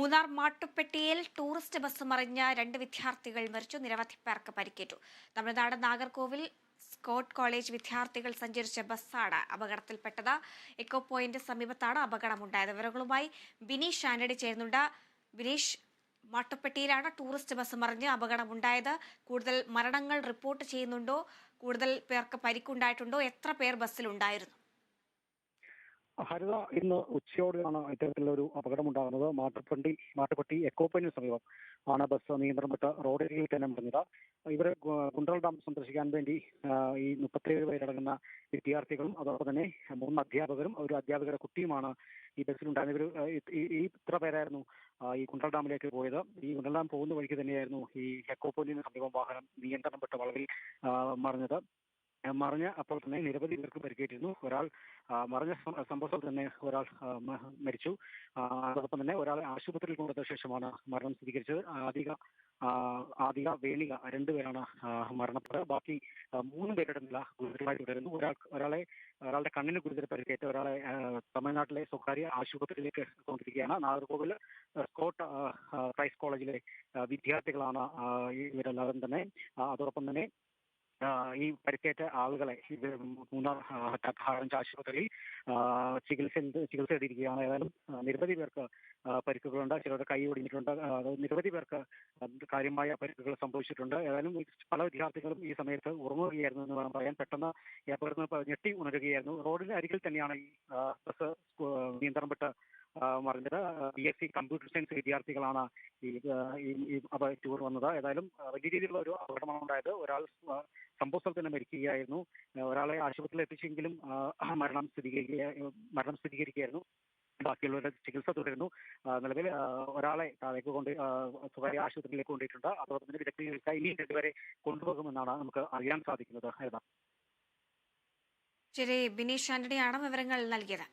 Munnar മാട്ടുപ്പെട്ടിയിൽ tourist bus മറിഞ്ഞ 2 വിദ്യാർത്ഥികൾ മരിച്ചു. നിരവധി പേർക്ക് പരിക്കേറ്റു. തമിഴ്നാട് നാഗർകോവിൽ സ്കോട്ട് കോളേജ് വിദ്യാർത്ഥികൾ സഞ്ചരിച്ച ബസ്സാണ് അപകടത്തിൽപ്പെട്ടത്. എക്കോ പോയിന്റ് സമീപത്താണ് അപകടമുണ്ടായത്. വിവരങ്ങളുമായി ബിനീഷ് ആന്റണി ചേരുന്നുണ്ട്. ബിനീഷ്, മാട്ടുപ്പെട്ടിയിലാണ് ടൂറിസ്റ്റ് ബസ് മറിഞ്ഞ് അപകടമുണ്ടായത്. കൂടുതൽ മരണങ്ങൾ റിപ്പോർട്ട് ചെയ്യുന്നുണ്ടോ? കൂടുതൽ പേർക്ക് പരിക്കുണ്ടായിട്ടുണ്ടോ? എത്ര പേർ ബസ്സിലുണ്ടായിരുന്നു? ഹരിത, ഇന്ന് ഉച്ചയോടെയാണ് ഇത്തരത്തിലൊരു അപകടമുണ്ടാകുന്നത്. മാട്ടുപ്പെട്ടി എക്കോ പോയിന്റിന് സമീപം ആണ് ബസ് നിയന്ത്രണം വിട്ട് റോഡരികിൽ തന്നെ മറിഞ്ഞത്. ഇവരെ കുണ്ടൽ ഡാം സന്ദർശിക്കാൻ വേണ്ടി ഈ 37 പേരടങ്ങുന്ന വിദ്യാർത്ഥികളും അതോടൊപ്പം തന്നെ 3 അധ്യാപകരും ഒരു അധ്യാപകരുടെ കുട്ടിയുമാണ് ഈ ബസ്സിലുണ്ടായിരുന്ന. ഈ ഇത്ര പേരായിരുന്നു ഈ കുണ്ടൽ ഡാമിലേക്ക് പോയത്. ഈ കുണ്ടൽ ഡാം പോകുന്ന വഴിക്ക് തന്നെയായിരുന്നു ഈ എക്കോ പോയിന്റിന് സമീപം വാഹനം നിയന്ത്രണം വിട്ട വളവിൽ മറിഞ്ഞത്. അപ്പോൾ തന്നെ നിരവധി പേർക്ക് പരിക്കേറ്റിരുന്നു. ഒരാൾ മറിഞ്ഞ സംഭവത്തിൽ തന്നെ ഒരാൾ മരിച്ചു. അതോടൊപ്പം തന്നെ ഒരാളെ ആശുപത്രിയിൽ കൊണ്ടുവന്ന ശേഷമാണ് മരണം സ്ഥിരീകരിച്ചത്. ആദിക, വേണിക 2 പേരാണ് മരണപ്പെട്ടത്. ബാക്കി 3 പേരുടെ നില ഗുരുതരമായി തുടരുന്നു. ഒരാളുടെ കണ്ണിന് ഗുരുതര പരിക്കേറ്റ് ഒരാളെ തമിഴ്നാട്ടിലെ സ്വകാര്യ ആശുപത്രിയിലേക്ക് കൊണ്ടിരിക്കുകയാണ്. നാഗർകോവിൽ സ്കോട്ട് ക്രൈസ്റ്റ് കോളേജിലെ വിദ്യാർത്ഥികളാണ് ഇവരെല്ലാവരും തന്നെ. അതോടൊപ്പം തന്നെ ഈ പരിക്കേറ്റ ആളുകളെ മൂന്നാർ ഹാറഞ്ച് ആശുപത്രിയിൽ ചികിത്സ ചെയ്തിരിക്കുകയാണ്. ഏതായാലും നിരവധി പേർക്ക് പരിക്കുകളുണ്ട്. ചിലരുടെ കൈ ഒടിഞ്ഞിട്ടുണ്ട്. നിരവധി പേർക്ക് കാര്യമായ പരിക്കുകൾ സംഭവിച്ചിട്ടുണ്ട്. ഏതായാലും പല വിദ്യാർത്ഥികളും ഈ സമയത്ത് ഉറങ്ങുകയായിരുന്നു എന്ന് വേണം പറയാൻ. പെട്ടെന്ന് എയർപോർട്ടിൽ ഞെട്ടി ഉണരുകയായിരുന്നു. റോഡിന് അരികിൽ തന്നെയാണ് ഈ ബസ് നിയന്ത്രണം വിട്ട് മറിഞ്ഞത്. BSc കമ്പ്യൂട്ടർ സയൻസ് വിദ്യാർത്ഥികളാണ് ഈ ടൂർ വന്നത്. ഏതായാലും വലിയ രീതിയിലുള്ള ഒരു അപകടമാണ് ഉണ്ടായത്. ഒരാൾ സംഭവ സ്ഥലത്ത് തന്നെ മരിക്കുകയായിരുന്നു. ഒരാളെ ആശുപത്രിയിൽ എത്തിച്ചെങ്കിലും മരണം സ്ഥിരീകരിക്കുകയായിരുന്നു. ബാക്കിയുള്ളവരുടെ ചികിത്സ തുടരുന്നു. നിലവിൽ ഒരാളെ താഴേക്ക് സ്വകാര്യ ആശുപത്രിയിലേക്ക് കൊണ്ടുപോയിട്ടുണ്ട്. അതോടൊപ്പം തന്നെ വിദഗ്ധ ചികിത്സ ഇനിയും 2 പേരെ കൊണ്ടുപോകുമെന്നാണ് നമുക്ക് അറിയാൻ സാധിക്കുന്നത്. ശരി, ബിനീഷ് ആന്റണിയാണ് വിവരങ്ങൾ നൽകിയത്.